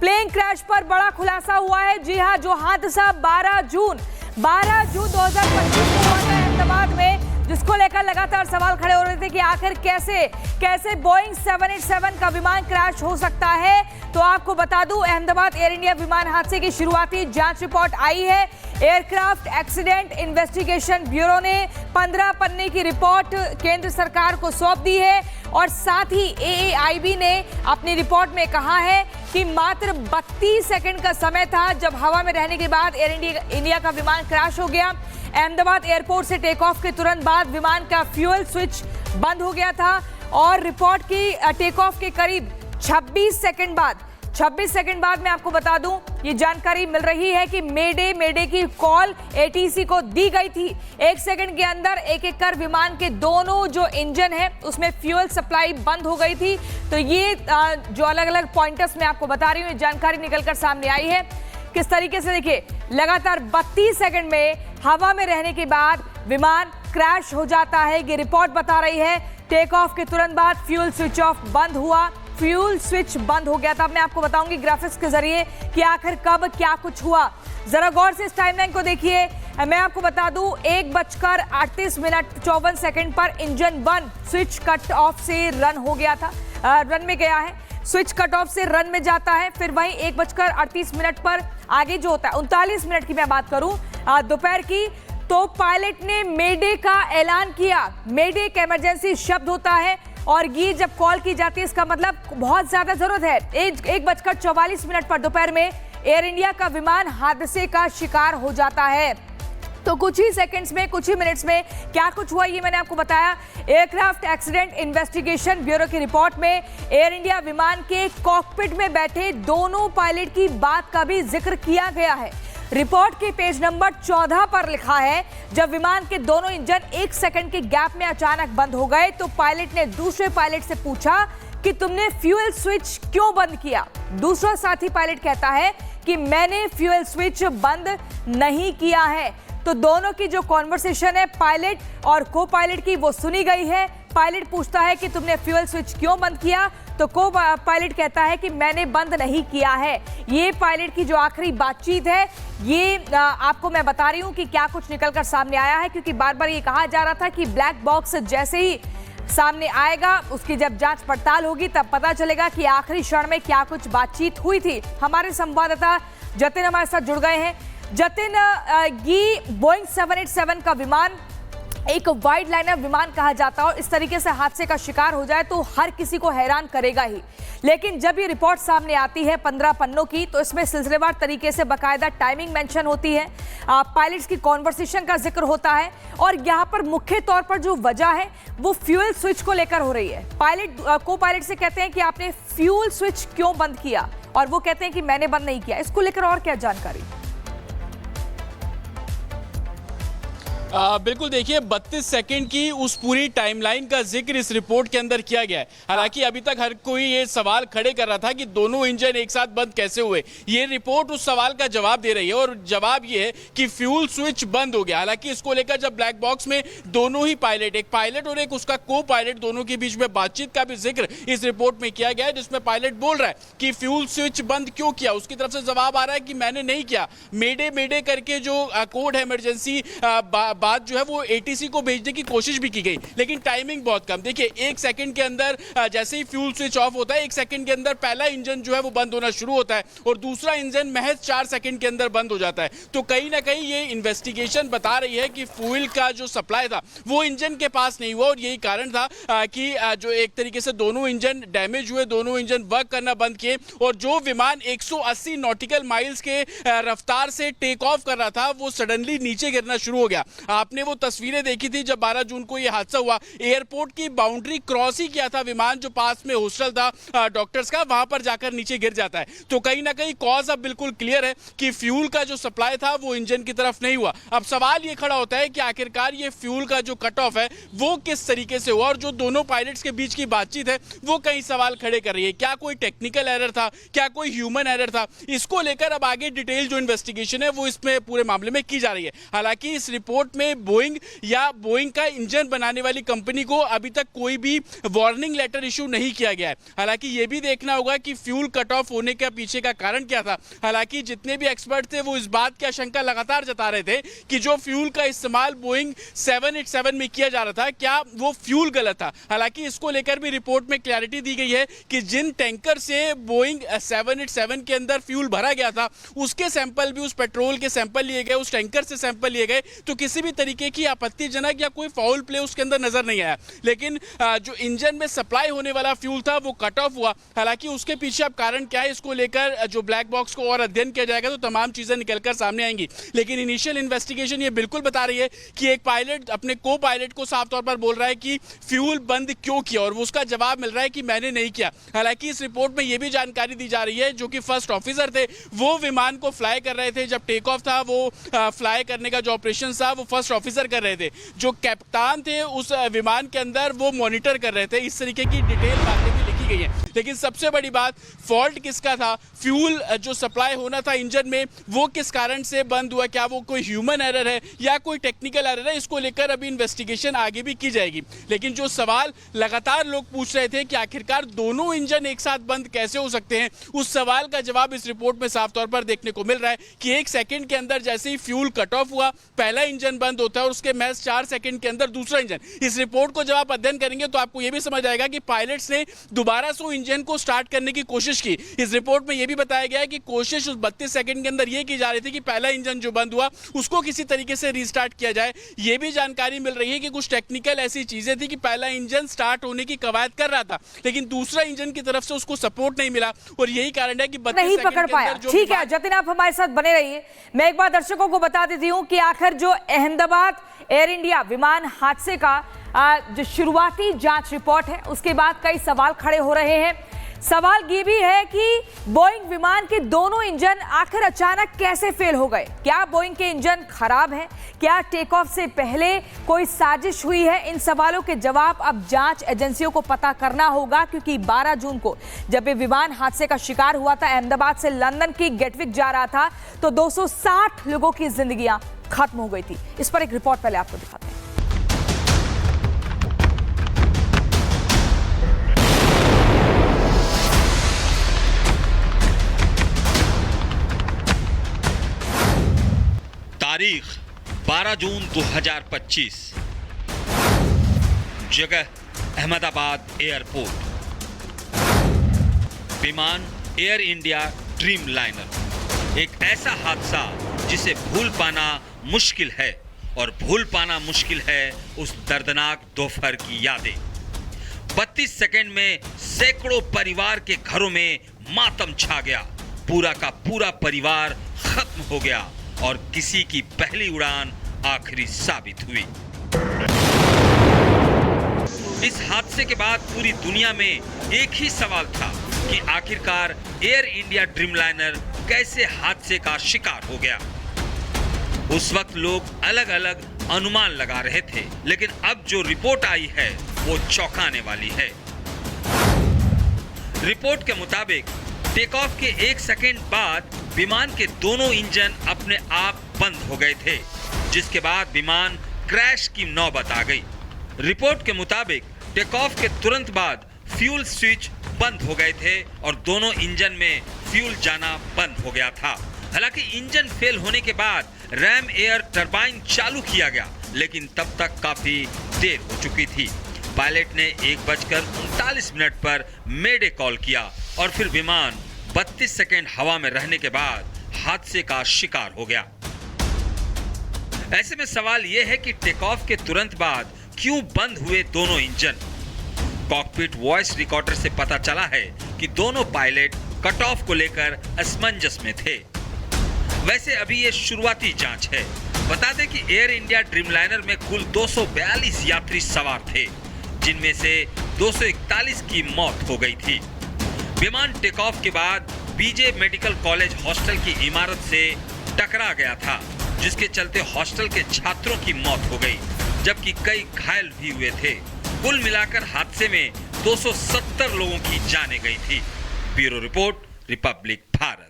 Plane crash पर बड़ा खुलासा हुआ है। जी हां, जो हादसा 12 जून 2025 को हुआ था अहमदाबाद में, जिसको लेकर लगातार सवाल खड़े हो रहे थे कि आखिर कैसे बोइंग 787 का विमान क्रैश हो सकता है। तो आपको बता दूं, अहमदाबाद एयर इंडिया विमान हादसे की शुरुआती जांच रिपोर्ट आई है। एयरक्राफ्ट एक्सीडेंट इन्वेस्टिगेशन ब्यूरो ने 15 पन्ने की रिपोर्ट केंद्र सरकार को सौंप दी है और साथ ही AAIB ने अपनी रिपोर्ट में कहा है कि मात्र 32 सेकंड का समय था जब हवा में रहने के बाद एयर इंडिया का विमान क्रैश हो गया। अहमदाबाद एयरपोर्ट से टेक ऑफ के तुरंत बाद विमान का फ्यूल स्विच बंद हो गया था और रिपोर्ट की टेक ऑफ के करीब 26 सेकंड बाद मैं आपको बता दूं, ये जानकारी मिल रही है कि मेडे की कॉल ATC को दी गई थी। 1 सेकंड के अंदर एक कर विमान के दोनों जो इंजन है उसमें फ्यूल सप्लाई बंद हो गई थी। तो ये जो अलग अलग पॉइंटर्स मैं आपको बता रही हूँ, जानकारी निकलकर सामने आई है। किस तरीके से देखिए, लगातार 32 सेकंड में हवा में रहने के बाद विमान क्रैश हो जाता है। ये रिपोर्ट बता रही है टेक ऑफ के तुरंत बाद फ्यूल स्विच बंद हो गया था। अब मैं आपको बताऊंगी ग्राफिक्स के जरिए कि आखिर कब क्या कुछ हुआ। जरा गौर से इस टाइमलाइन को देखिए। मैं आपको बता दूं, 1:38 पर इंजन 1 स्विच कट ऑफ से रन में गया है। स्विच कट ऑफ से रन में जाता है। फिर वहीं 1:38 पर आगे जो होता है 39 मिनट की मैं बात करूं दोपहर की, तो पायलट ने मेडे का ऐलान किया। मेडे एक इमरजेंसी शब्द होता है और ये जब कॉल की जाती है इसका मतलब बहुत ज्यादा जरूरत है। 1:44 पर दोपहर में एयर इंडिया का विमान हादसे का शिकार हो जाता है। तो कुछ ही सेकंड्स में, कुछ ही मिनट्स में क्या कुछ हुआ ये मैंने आपको बताया। एयरक्राफ्ट एक्सीडेंट इन्वेस्टिगेशन ब्यूरो की रिपोर्ट में एयर इंडिया विमान के कॉकपिट में बैठे दोनों पायलट की बात का भी जिक्र किया गया है। रिपोर्ट के पेज नंबर 14 पर लिखा है, जब विमान के दोनों इंजन 1 सेकंड के गैप में अचानक बंद हो गए तो पायलट ने दूसरे पायलट से पूछा कि तुमने फ्यूल स्विच क्यों बंद किया। दूसरा साथी पायलट कहता है कि मैंने फ्यूल स्विच बंद नहीं किया है। तो दोनों की जो कॉन्वर्सेशन है पायलट और को पायलट की, वो सुनी गई है। पायलट पूछता है कि तुमने फ्यूल स्विच क्यों बंद किया, तो को पायलट कहता है कि मैंने बंद नहीं किया है। ये पायलट की जो आखिरी बातचीत है, ये आपको मैं बता रही हूं कि क्या कुछ निकलकर सामने आया है, क्योंकि बार बार ये कहा जा रहा था कि ब्लैक बॉक्स जैसे ही सामने आएगा, उसकी जब जांच पड़ताल होगी तब पता चलेगा कि आखिरी क्षण में क्या कुछ बातचीत हुई थी। हमारे संवाददाता जतिन हमारे साथ जुड़ गए हैं। जतिन, ये बोइंग 787 का विमान एक वाइड लाइनर विमान कहा जाता है और इस तरीके से हादसे का शिकार हो जाए तो हर किसी को हैरान करेगा ही। लेकिन जब ये रिपोर्ट सामने आती है 15 पन्नों की, तो इसमें सिलसिलेवार तरीके से बाकायदा टाइमिंग मेंशन होती है, पायलट्स की कॉन्वर्सेशन का जिक्र होता है और यहाँ पर मुख्य तौर पर जो वजह है वो फ्यूल स्विच को लेकर हो रही है। पायलट को पायलट से कहते हैं कि आपने फ्यूल स्विच क्यों बंद किया और वो कहते हैं कि मैंने बंद नहीं किया। इसको लेकर और क्या जानकारी? बिल्कुल, देखिए 32 सेकंड की उस पूरी टाइमलाइन का जिक्र इस रिपोर्ट के अंदर किया गया है। हालांकि अभी तक हर कोई ये सवाल खड़े कर रहा था कि दोनों इंजन एक साथ बंद कैसे हुए। ये रिपोर्ट उस सवाल का जवाब दे रही है और जवाब ये है कि फ्यूल स्विच बंद हो गया। हालांकि इसको लेकर जब ब्लैक बॉक्स में दोनों ही पायलट, एक पायलट और एक उसका को पायलट, दोनों के बीच में बातचीत का भी जिक्र इस रिपोर्ट में किया गया है, जिसमें पायलट बोल रहा है कि फ्यूल स्विच बंद क्यों किया। उसकी तरफ से जवाब आ रहा है कि मैंने नहीं किया। मेडे करके जो कोड है इमरजेंसी बात जो है वो ATC को भेजने की कोशिश भी की गई, लेकिन टाइमिंग बहुत कम। देखिए 1 सेकंड के अंदर जैसे ही फ्यूल स्विच ऑफ होता है, 1 सेकंड के अंदर पहला इंजन जो है वो बंद होना शुरू होता है और दूसरा इंजन महज 4 सेकंड के अंदर बंद हो जाता है। तो कहीं ना कहीं ये इन्वेस्टिगेशन बता रही है कि फ्यूल का जो सप्लाई था वो इंजन के पास नहीं हुआ और यही कारण था कि जो एक तरीके से दोनों इंजन डैमेज हुए, दोनों इंजन वर्क करना बंद किए और जो विमान 180 नॉटिकल माइल्स के रफ्तार से टेक ऑफ कर रहा था वो सडनली नीचे गिरना शुरू हो गया। आपने वो तस्वीरें देखी थी जब 12 जून को यह हादसा हुआ। एयरपोर्ट की बाउंड्री क्रॉस ही किया था विमान, जो पास में हॉस्टल था डॉक्टर्स का, वहां पर जाकर नीचे गिर जाता है। तो कहीं ना कहीं कॉज अब बिल्कुल क्लियर है कि फ्यूल का जो सप्लाई था वो इंजन की तरफ नहीं हुआ। अब सवाल ये खड़ा होता है कि आखिरकार ये फ्यूल का जो कट ऑफ है वो किस तरीके से हुआ और जो दोनों पायलट्स के बीच की बातचीत है वो कई सवाल खड़े कर रही है। क्या कोई टेक्निकल एरर था, क्या कोई ह्यूमन एरर था? इसको लेकर अब आगे डिटेल जो इन्वेस्टिगेशन है वो इसमें पूरे मामले में की जा रही है। हालांकि इस रिपोर्ट में बोइंग या बोइंग का इंजन बनाने वाली कंपनी को अभी तक कोई भी वार्निंग लेटर इशू नहीं किया गया है। हालांकि ये भी देखना होगा कि फ्यूल कट ऑफ होने के पीछे का कारण क्या था। हालांकि जितने भी एक्सपर्ट थे वो इस बात की आशंका लगातार जता रहे थे कि जो फ्यूल का इस्तेमाल बोइंग 787 में किया जा रहा था, क्या वो फ्यूल गलत था। हालांकि इसको लेकर भी रिपोर्ट में क्लैरिटी दी गई है कि जिन टैंकर से बोइंग 787 के अंदर फ्यूल भरा गया था उसके सैंपल भी, उस पेट्रोल के सैंपल लिए गए, उस टैंकर से सैंपल लिए गए, तो किसी भी तरीके की आपत्तिजनक या कोई फाउल प्ले उसके अंदर नजर नहीं आया। लेकिन जो इंजन में सप्लाई होने वाला फ्यूल था वो कट ऑफ हुआ। हालांकि उसके पीछे अब कारण क्या है, इसको लेकर जो ब्लैक बॉक्स को और अध्ययन किया जाएगा तो तमाम चीजें निकलकर सामने आएंगी। लेकिन इनिशियल इन्वेस्टिगेशन ये बिल्कुल बता रही है कि एक पायलट अपने को पायलट को साफ तौर पर बोल रहा है कि फ्यूल बंद क्यों किया, और उसका जवाब मिल रहा है कि मैंने नहीं किया। हालांकि इस रिपोर्ट में यह भी जानकारी दी जा रही है जो कि फर्स्ट ऑफिसर थे वो विमान को फ्लाई कर रहे थे, जब टेक ऑफ था वो फ्लाई करने का जो ऑपरेशन था वो फर्स्ट ऑफिसर कर रहे थे, जो कप्तान थे उस विमान के अंदर वो मॉनिटर कर रहे थे। इस तरीके की डिटेल बातें भी लिखी गई हैं। लेकिन सबसे बड़ी बात, फॉल्ट किसका था, फ्यूल जो सप्लाई होना था इंजन में वो किस कारण से बंद हुआ, क्या वो कोई ह्यूमन एरर है या कोई टेक्निकल एरर है, इसको लेकर अभी इन्वेस्टिगेशन आगे भी की जाएगी। लेकिन जो सवाल लगातार लोग पूछ रहे थे कि आखिरकार दोनों इंजन एक साथ बंद कैसे हो सकते हैं, उस सवाल का जवाब इस रिपोर्ट में साफ तौर पर देखने को मिल रहा है कि 1 सेकंड के अंदर जैसे ही फ्यूल कट ऑफ हुआ पहला इंजन बंद होता है और उसके महज 4 सेकंड के अंदर दूसरा इंजन। इस रिपोर्ट को जब आप अध्ययन करेंगे तो आपको यह भी समझ आएगा कि पायलट्स ने दोबारा से इंजन को स्टार्ट करने की कोशिश की। इस रिपोर्ट में यह भी बताया गया है कि कोशिश उस 32 सेकंड के अंदर यह की जा रही थी कि पहला इंजन जो बंद हुआ उसको किसी तरीके से रीस्टार्ट किया जाए। यह भी जानकारी मिल रही है कि कुछ टेक्निकल ऐसी चीजें थी कि पहला इंजन स्टार्ट होने की कवायद कर रहा था लेकिन दूसरा इंजन की तरफ से उसको सपोर्ट नहीं मिला और यही कारण है कि 32 नहीं सेकंड पकड़ के पाया। अंदर जो ठीक है जतिन, आप हमारे साथ बने रहिए। मैं एक बार दर्शकों को बता देती हूं कि आखिर जो अहमदाबाद एयर इंडिया विमान हादसे का जो शुरुआती जांच रिपोर्ट है उसके बाद कई सवाल खड़े हो रहे हैं। सवाल ये भी है कि बोइंग विमान के दोनों इंजन आखिर अचानक कैसे फेल हो गए। क्या बोइंग के इंजन खराब है, क्या टेक ऑफ से पहले कोई साजिश हुई है? इन सवालों के जवाब अब जांच एजेंसियों को पता करना होगा, क्योंकि 12 जून को जब ये विमान हादसे का शिकार हुआ था, अहमदाबाद से लंदन की गेटविक जा रहा था, तो 260 लोगों की जिंदगियां खत्म हो गई थी। इस पर एक रिपोर्ट पहले आपको दिखाते हैं। तारीख 12 जून 2025, जगह अहमदाबाद एयरपोर्ट, विमान एयर इंडिया ड्रीम लाइनर। एक ऐसा हादसा जिसे भूल पाना मुश्किल है, और भूल पाना मुश्किल है उस दर्दनाक दोपहर की यादें। 32 सेकंड में सैकड़ों परिवार के घरों में मातम छा गया। पूरा का पूरा परिवार खत्म हो गया और किसी की पहली उड़ान आखिरी साबित हुई। इस हादसे के बाद पूरी दुनिया में एक ही सवाल था कि आखिरकार एयर इंडिया ड्रीमलाइनर कैसे हादसे का शिकार हो गया। उस वक्त लोग अलग अलग अनुमान लगा रहे थे, लेकिन अब जो रिपोर्ट आई है वो चौंकाने वाली है। रिपोर्ट के मुताबिक टेक ऑफ के 1 सेकंड बाद विमान के दोनों इंजन अपने आप बंद हो गए थे, जिसके बाद विमान क्रैश की नौबत आ गई। रिपोर्ट के मुताबिक टेक ऑफ के तुरंत बाद फ्यूल स्विच बंद हो गए थे और दोनों इंजन में फ्यूल जाना बंद हो गया था। हालांकि इंजन फेल होने के बाद रैम एयर टरबाइन चालू किया गया, लेकिन तब तक काफी देर हो चुकी थी। पायलट ने 1:39 पर मेडे कॉल किया और फिर विमान 32 सेकंड हवा में रहने के बाद हादसे का शिकार हो गया। ऐसे में सवाल यह है कि टेक ऑफ के तुरंत बाद क्यों बंद हुए दोनों इंजन। कॉकपिट वॉइस रिकॉर्डर से पता चला है कि दोनों पायलट कट ऑफ को लेकर असमंजस में थे। वैसे अभी ये शुरुआती जांच है। बता दें कि एयर इंडिया ड्रीमलाइनर में कुल 242 यात्री सवार थे, जिनमें से 241 की मौत हो गई थी। विमान टेक ऑफ के बाद बीजे मेडिकल कॉलेज हॉस्टल की इमारत से टकरा गया था, जिसके चलते हॉस्टल के छात्रों की मौत हो गई, जबकि कई घायल भी हुए थे। कुल मिलाकर हादसे में 270 लोगों की जानें गई थी। Bureau report, Republic Bharat.